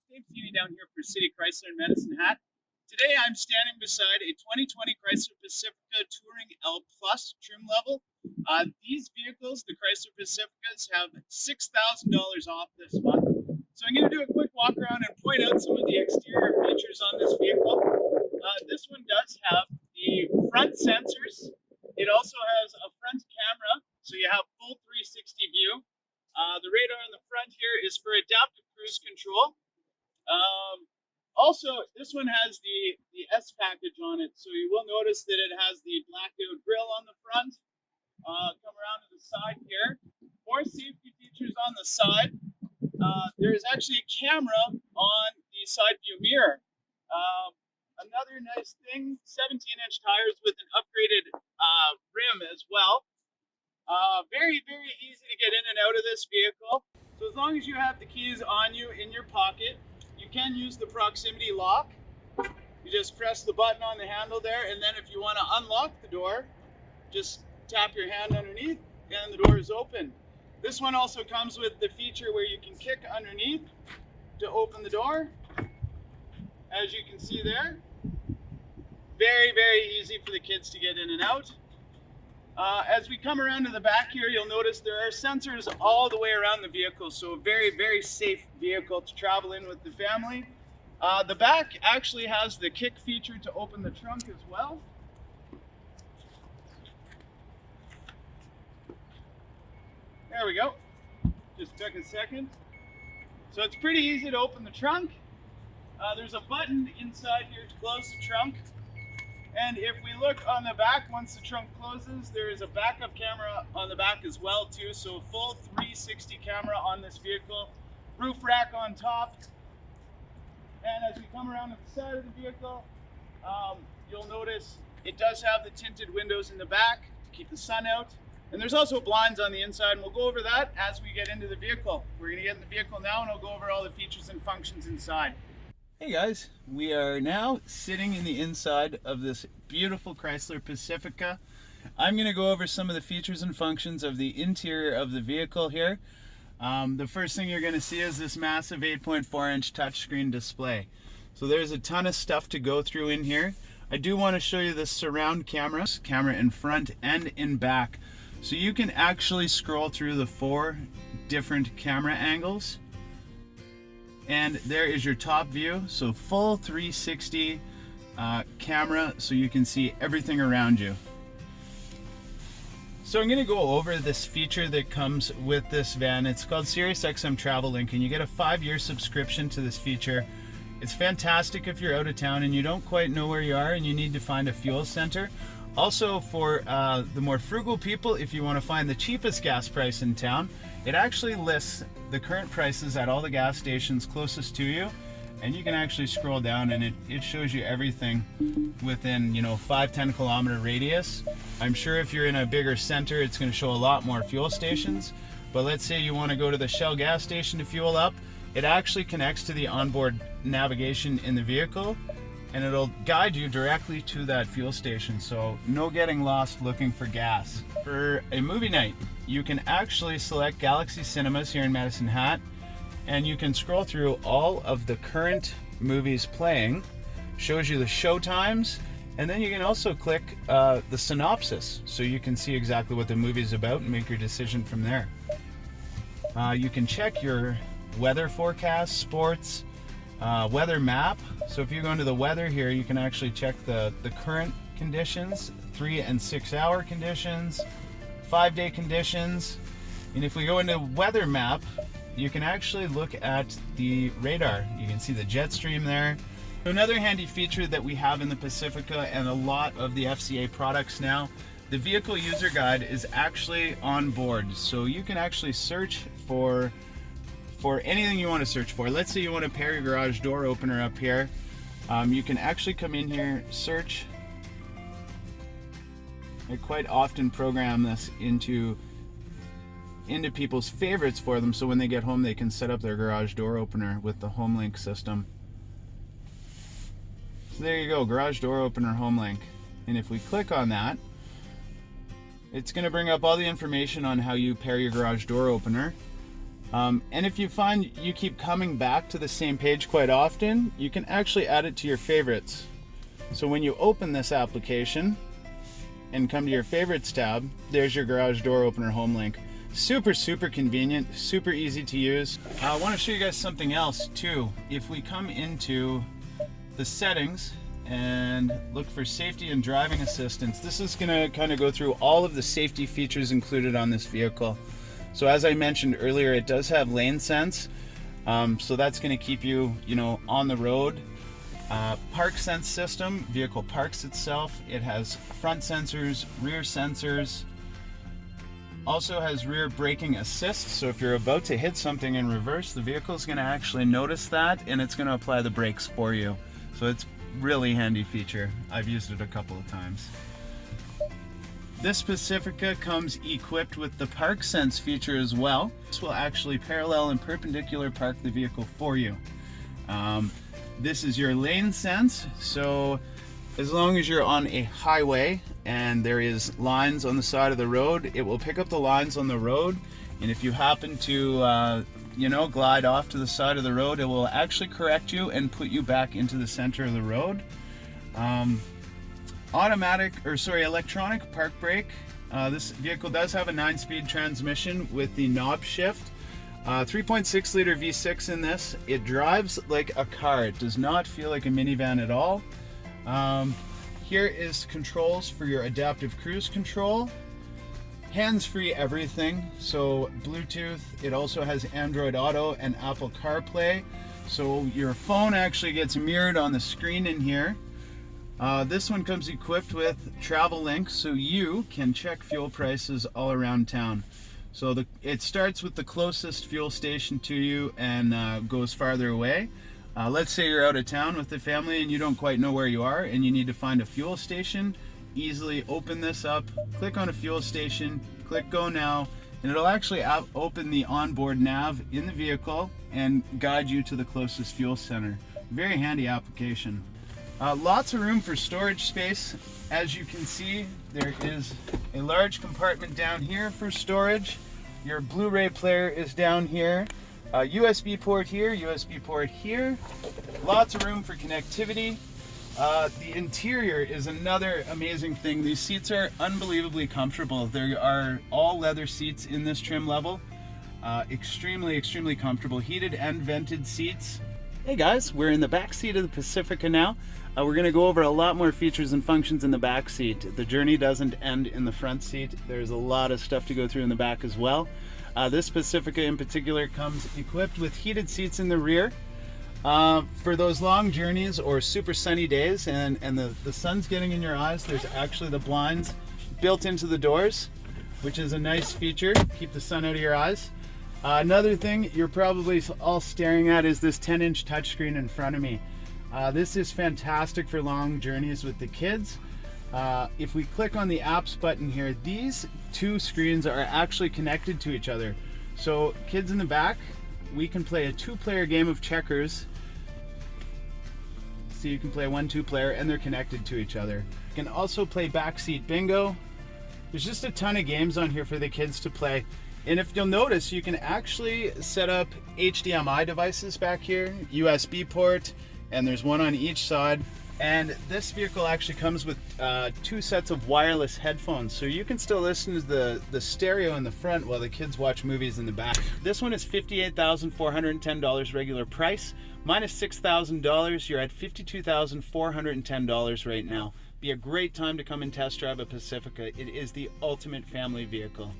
Dave Feeney down here for City Chrysler in Medicine Hat. Today I'm standing beside a 2020 Chrysler Pacifica Touring L Plus trim level. These vehicles, the Chrysler Pacificas, have $6,000 off this month. So I'm going to do a quick walk around and point out some of the exterior features on this vehicle. This one does have the front sensors. It also has a front camera, so you have full 360 view. The radar in the front here is for adaptive cruise control. Also, this one has the S package on it, so you will notice that it has the blacked out grille on the front. Come around to the side here. More safety features on the side. There is actually a camera on the side view mirror. Another nice thing, 17-inch tires with an upgraded rim as well. Very, very easy to get in and out of this vehicle. So as long as you have the keys on you in your pocket, you can use the proximity lock. You just press the button on the handle there, and then if you want to unlock the door, just tap your hand underneath and the door is open. This one also comes with the feature where you can kick underneath to open the door. As you can see there, very, very easy for the kids to get in and out. As we come around to the back here, you'll notice there are sensors all the way around the vehicle, so a very, very safe vehicle to travel in with the family. The back actually has the kick feature to open the trunk as well. There we go. Just took a second. So it's pretty easy to open the trunk. There's a button inside here to close the trunk. And if we look on the back, once the trunk closes, there is a backup camera on the back as well too. So a full 360 camera on this vehicle. Roof rack on top. And as we come around to the side of the vehicle, you'll notice it does have the tinted windows in the back to keep the sun out. And there's also blinds on the inside, and we'll go over that as we get into the vehicle. We're going to get in the vehicle now, and I'll go over all the features and functions inside. Hey guys, we are now sitting in the inside of this beautiful Chrysler Pacifica. I'm going to go over some of the features and functions of the interior of the vehicle here. The first thing you're going to see is this massive 8.4-inch touchscreen display. So there's a ton of stuff to go through in here. I do want to show you the surround camera in front and in back. So you can actually scroll through the 4 different camera angles. And there is your top view, so full 360 camera, so you can see everything around you. So I'm going to go over this feature that comes with this van. It's called SiriusXM Travel Link, and you get a 5-year subscription to this feature. It's fantastic if you're out of town and you don't quite know where you are and you need to find a fuel center. Also for the more frugal people, if you want to find the cheapest gas price in town, it actually lists the current prices at all the gas stations closest to you, and you can actually scroll down and it shows you everything within 5-10 kilometer radius. I'm sure if you're in a bigger center, it's going to show a lot more fuel stations, but let's say you want to go to the Shell gas station to fuel up, it actually connects to the onboard navigation in the vehicle, and it'll guide you directly to that fuel station, so no getting lost looking for gas. For a movie night, you can actually select Galaxy Cinemas here in Medicine Hat, and you can scroll through all of the current movies playing, shows you the show times, and then you can also click the synopsis, so you can see exactly what the movie is about and make your decision from there. You can check your weather forecast, sports, weather map. So if you go into the weather here, you can actually check the current conditions, 3 and 6 hour conditions, 5-day conditions. And if we go into weather map, you can actually look at the radar. You can see the jet stream there. Another handy feature that we have in the Pacifica and a lot of the FCA products now, the vehicle user guide is actually on board. So you can actually search for anything you want to search for. Let's say you want to pair your garage door opener up here. You can actually come in here, search. I quite often program this into people's favorites for them, so when they get home they can set up their garage door opener with the HomeLink system. So there you go, garage door opener HomeLink. And if we click on that, it's going to bring up all the information on how you pair your garage door opener. And if you find you keep coming back to the same page quite often, you can actually add it to your favorites. So when you open this application and come to your favorites tab, there's your garage door opener home link. Super, super convenient, super easy to use. I want to show you guys something else too. If we come into the settings and look for safety and driving assistance, this is going to kind of go through all of the safety features included on this vehicle. So as I mentioned earlier, it does have lane sense, so that's going to keep you, on the road. Park sense system, vehicle parks itself. It has front sensors, rear sensors. Also has rear braking assist, so if you're about to hit something in reverse, the vehicle is going to actually notice that and it's going to apply the brakes for you. So it's really handy feature. I've used it a couple of times. This Pacifica comes equipped with the Park Sense feature as well. This will actually parallel and perpendicular park the vehicle for you. This is your lane sense, so as long as you're on a highway and there is lines on the side of the road, it will pick up the lines on the road, and if you happen to glide off to the side of the road, it will actually correct you and put you back into the center of the road. Electronic park brake. This vehicle does have a 9-speed transmission with the knob shift. 3.6 liter V6 in this. It drives like a car. It does not feel like a minivan at all. Here is controls for your adaptive cruise control. Hands-free everything, so Bluetooth. It also has Android Auto and Apple CarPlay, so your phone actually gets mirrored on the screen in here. This one comes equipped with Travel Link, so you can check fuel prices all around town. So it starts with the closest fuel station to you and goes farther away. Let's say you're out of town with the family and you don't quite know where you are and you need to find a fuel station. Easily open this up, click on a fuel station, click Go Now, and it'll actually open the onboard nav in the vehicle and guide you to the closest fuel center. Very handy application. Lots of room for storage space. As you can see, there is a large compartment down here for storage. Your Blu-ray player is down here. USB port here, USB port here. Lots of room for connectivity. The interior is another amazing thing. These seats are unbelievably comfortable. There are all leather seats in this trim level. Extremely, extremely comfortable. Heated and vented seats. Hey guys, we're in the back seat of the Pacifica now. We're going to go over a lot more features and functions in the back seat. The journey doesn't end in the front seat. There's a lot of stuff to go through in the back as well. This Pacifica in particular comes equipped with heated seats in the rear. For those long journeys or super sunny days and the sun's getting in your eyes, there's actually the blinds built into the doors, which is a nice feature. Keep the sun out of your eyes. Another thing you're probably all staring at is this 10-inch touchscreen in front of me. This is fantastic for long journeys with the kids. If we click on the apps button here, these two screens are actually connected to each other. So kids in the back, we can play a 2-player game of checkers. So you can play a 1-2 player and they're connected to each other. You can also play backseat bingo. There's just a ton of games on here for the kids to play. And if you'll notice, you can actually set up HDMI devices back here, USB port, and there's one on each side. And this vehicle actually comes with 2 sets of wireless headphones, so you can still listen to the stereo in the front while the kids watch movies in the back. This one is $58,410 regular price, minus $6,000. You're at $52,410 right now. Be a great time to come and test drive a Pacifica. It is the ultimate family vehicle.